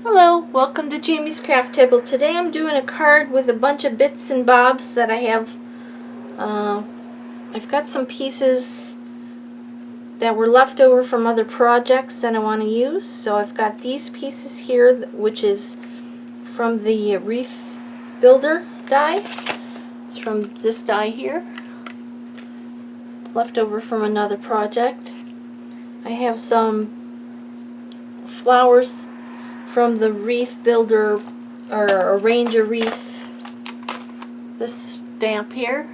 Hello, welcome to Jamie's Craft Table. Today I'm doing a card with a bunch of bits and bobs that I have. I've got some pieces that were left over from other projects that I want to use. So I've got these pieces here, which is from the wreath builder die. It's from this die here. It's left over from another project. I have some flowers from the wreath builder, or arranger wreath, this stamp here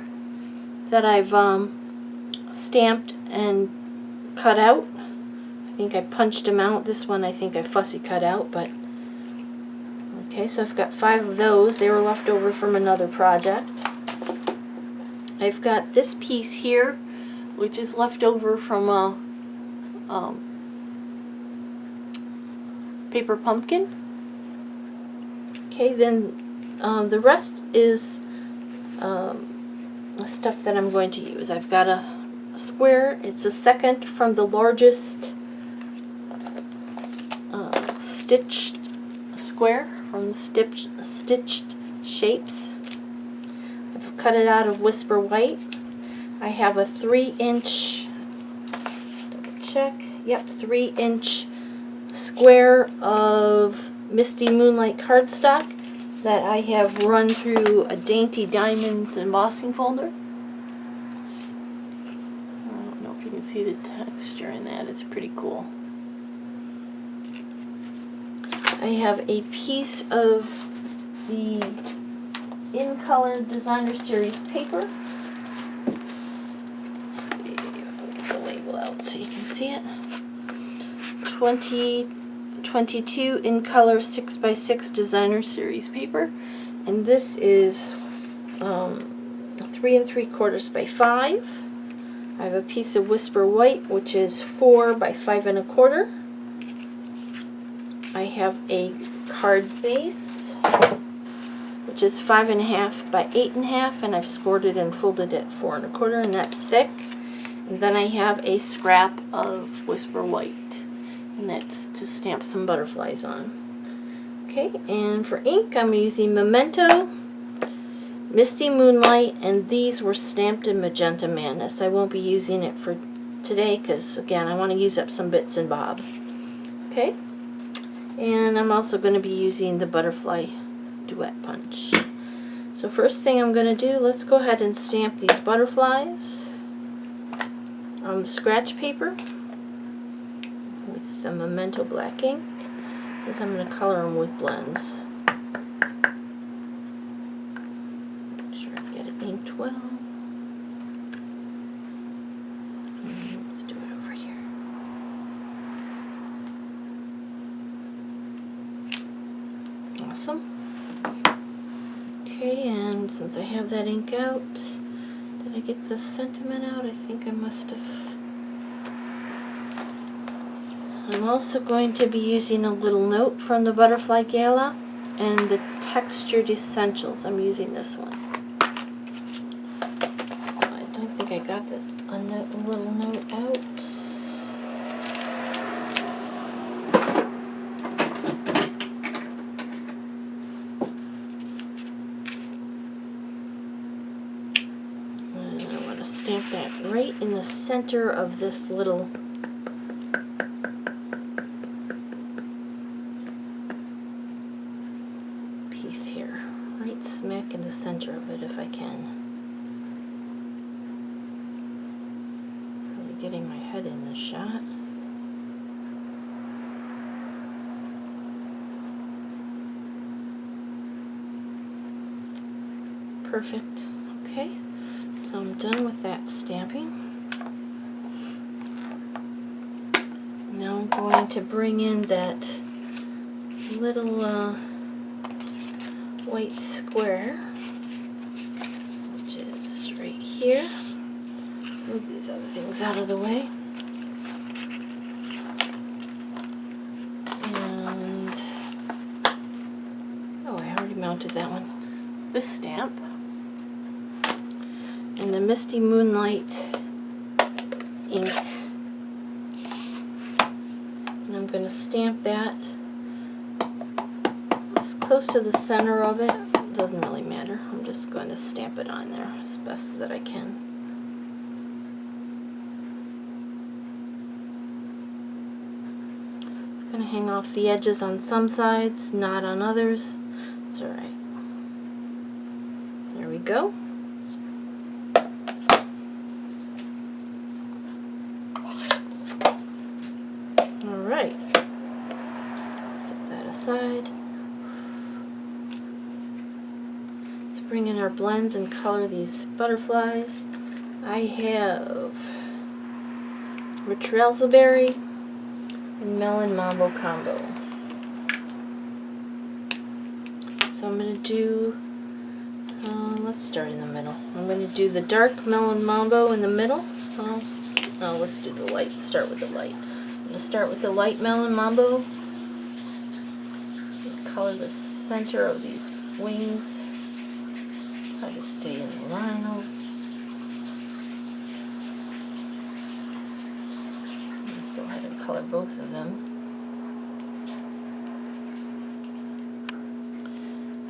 that I've stamped and cut out. I think I punched them out. This one I think I fussy cut out, but okay, so I've got 5 of those. They were left over from another project. I've got this piece here, which is left over from a paper pumpkin. Okay, then the rest is stuff that I'm going to use. I've got a square. It's a second from the largest stitched square from Stitched Shapes. I've cut it out of Whisper White. I have a 3-inch, double check, yep, 3-inch square of Misty Moonlight cardstock that I have run through a Dainty Diamonds embossing folder. I don't know if you can see the texture in that. It's pretty cool. I have a piece of the In Color Designer Series paper. Let's see, I'll get the label out so you can see it. 22 In Color 6x6 Designer Series paper, and this is 3 3/4 by 5. I have a piece of Whisper White, which is 4 by 5 1/4. I have a card base, which is 5 1/2 by 8 1/2, and I've scored it and folded it 4 1/4, and that's thick. And then I have a scrap of Whisper White, and that's to stamp some butterflies on. Okay, and for ink I'm using Memento, Misty Moonlight, and these were stamped in Magenta Madness. I won't be using it for today because, again, I want to use up some bits and bobs. Okay, and I'm also going to be using the Butterfly Duet Punch. So first thing I'm going to do, let's go ahead and stamp these butterflies on the scratch paper with some Memento black ink, because I'm going to color them with blends. Make sure I get it inked well. And let's do it over here. Awesome. Okay, and since I have that ink out, did I get the sentiment out? I think I must have. I'm also going to be using a little note from the Butterfly Gala and the Textured Essentials. I'm using this one. I don't think I got the little note out. And I want to stamp that right in the center of this little piece here, right smack in the center of it if I can. Really getting my head in this shot. Perfect. Okay, so I'm done with that stamping. Now I'm going to bring in that little white square, which is right here. Move these other things out of the way. And oh, I already mounted that one. This stamp and the Misty Moonlight ink, and I'm going to stamp that close to the center of it. It doesn't really matter. I'm just going to stamp it on there as best that I can. It's going to hang off the edges on some sides, not on others. It's alright. There we go. Alright. Set that aside. Let's bring in our blends and color these butterflies. I have rich raspberry and melon mambo combo. So I'm going to do, let's start in the middle. I'm going to do the dark melon mambo in the middle. No, let's do the light. Start with the light. I'm going to start with the light melon mambo. Color the center of these wings. Try to stay in the line. Go ahead and color both of them.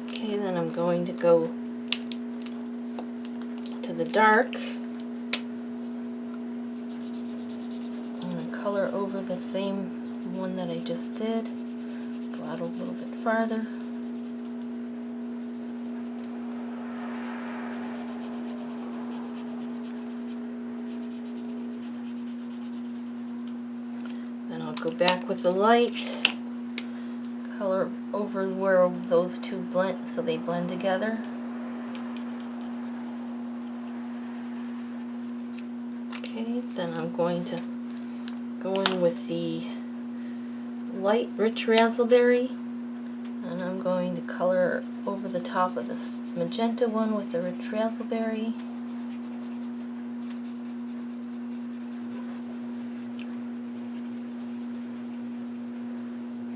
Okay, then I'm going to go to the dark. I'm going to color over the same one that I just did. Go out a little bit farther. Then I'll go back with the light. Color over where those two blend, so they blend together. Okay, then I'm going to go in with the light rich raspberry, and I'm going to color over the top of this magenta one with the rich raspberry.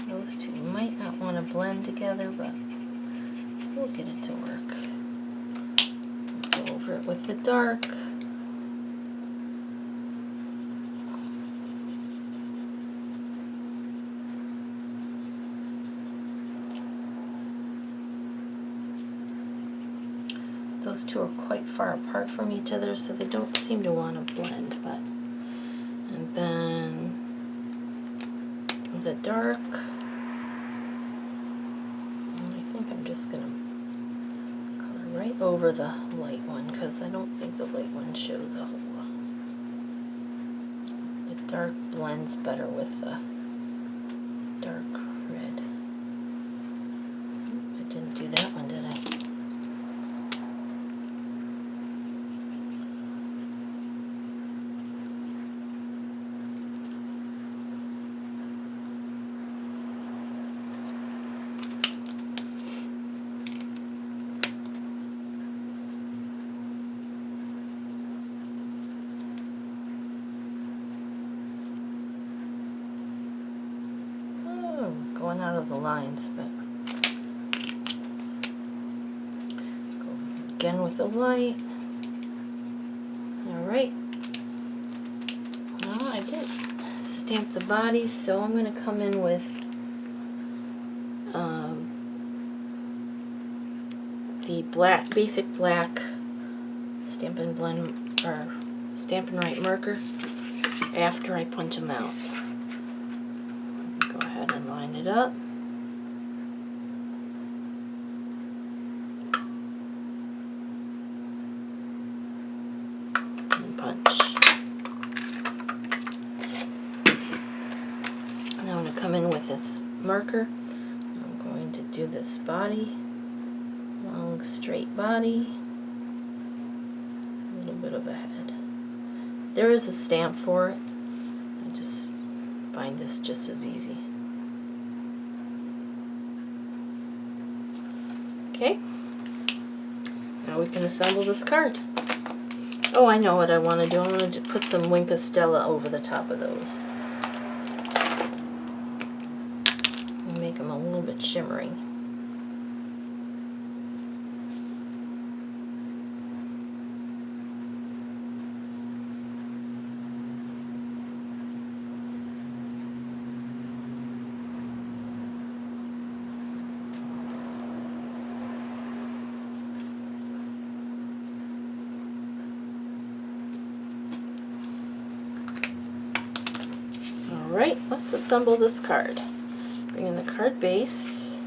Those two might not want to blend together, but we'll get it to work. Go over it with the dark. Those two are quite far apart from each other, so they don't seem to want to blend. But and then the dark. I'm just going to color right over the light one because I don't think the light one shows a whole lot. The dark blends better with the dark red. I didn't do that one, did I? Going out of the lines, but go again with the light. Alright. Well, I didn't stamp the body, so I'm going to come in with the black, basic black Stampin' Blend or Stampin' Write marker after I punch them out. Go ahead and line it up. And punch. Now I'm going to come in with this marker. I'm going to do this body. Long straight body. A little bit of a head. There is a stamp for it. I just find this just as easy. Okay, now we can assemble this card. Oh, I know what I want to do. I want to put some Wink Stella over the top of those. And make them a little bit shimmering. let's assemble this card. Bring in the card base.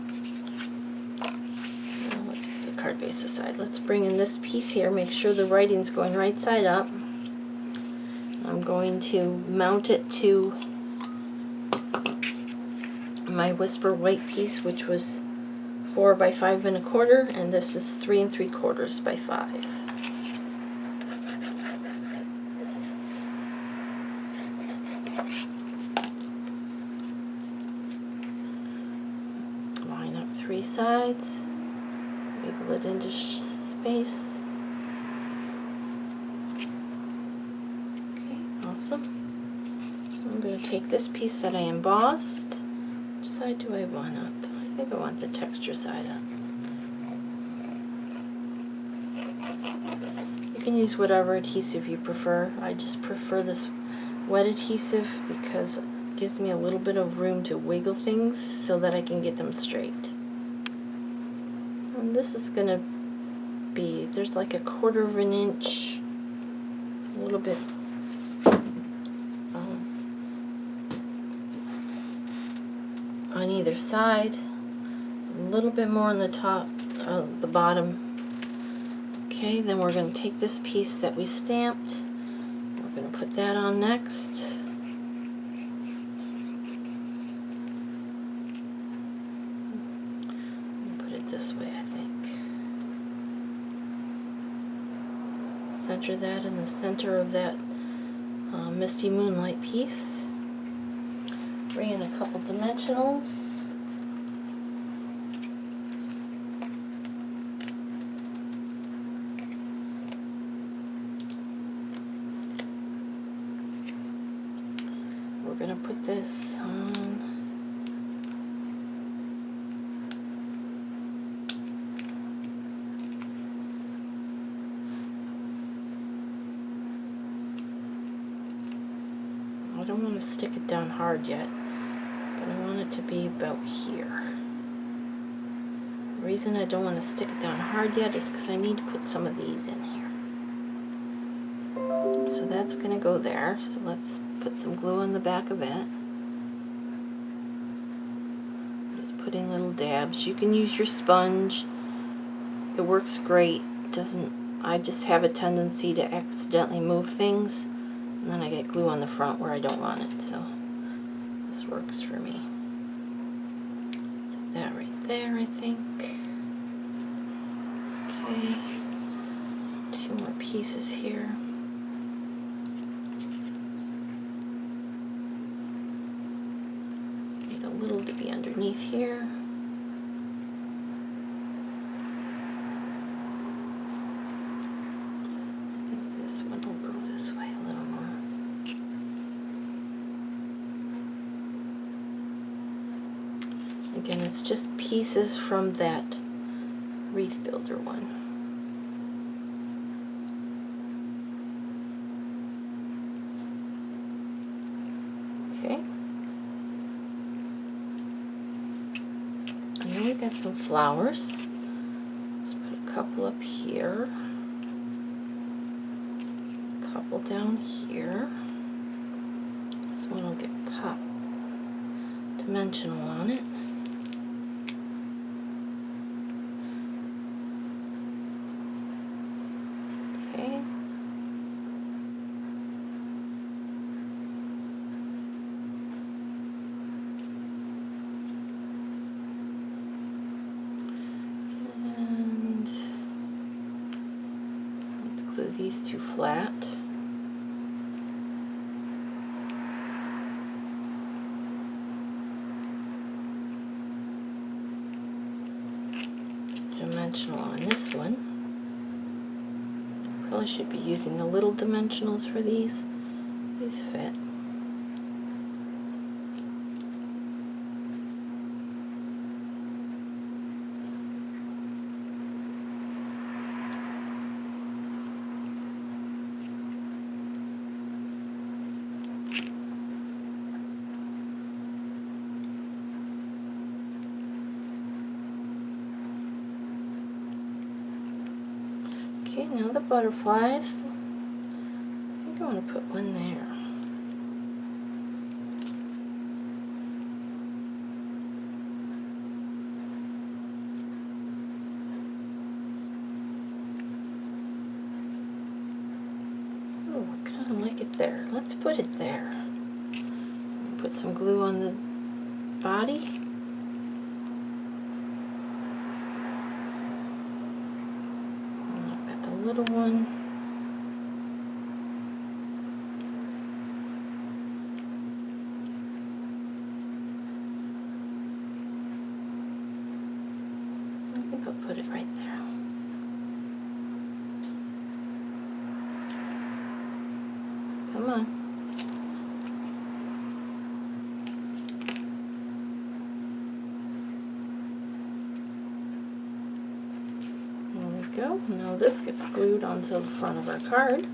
Let's put the card base aside. Let's bring in this piece here, make sure the writing's going right side up. I'm going to mount it to my Whisper white piece, which was 4 by 5 1/4, and this is 3 3/4 by 5. Line up 3 sides, wiggle it into space. Okay, awesome. I'm going to take this piece that I embossed. Which side do I want up? I think I want the texture side up. You can use whatever adhesive you prefer. I just prefer this wet adhesive because it gives me a little bit of room to wiggle things so that I can get them straight. And this is going to be, there's like 1/4 inch, a little bit on either side, a little bit more on the top, the bottom. Okay, then we're going to take this piece that we stamped, we're going to put that on next. Put it this way, I think. Center that in the center of that Misty Moonlight piece. Bring in a couple dimensionals. We're going to put this on I don't want to stick it down hard yet, but I want it to be about here. The reason I don't want to stick it down hard yet is because I need to put some of these in here. So that's going to go there. So let's put some glue on the back of it. Just putting little dabs. You can use your sponge. It works great. I just have a tendency to accidentally move things, and then I get glue on the front where I don't want it. So this works for me. So that right there, I think. Okay. 2 more pieces here. Need a little to be underneath here. I think this one will go this way a little more. Again, it's just pieces from that wreath builder one. Okay. And then we got some flowers. Let's put a couple up here. A couple down here. This one will get pop dimensional on it. Okay. And let's glue these 2 flat. Dimensional on this one. Probably should be using the little dimensionals for these. These fit. Okay, now the butterflies. I think I want to put one there. there. Let's put it there. Put some glue on the body. And I've got the little one. I think I'll put it right there. Come on. There we go. Now this gets glued onto the front of our card.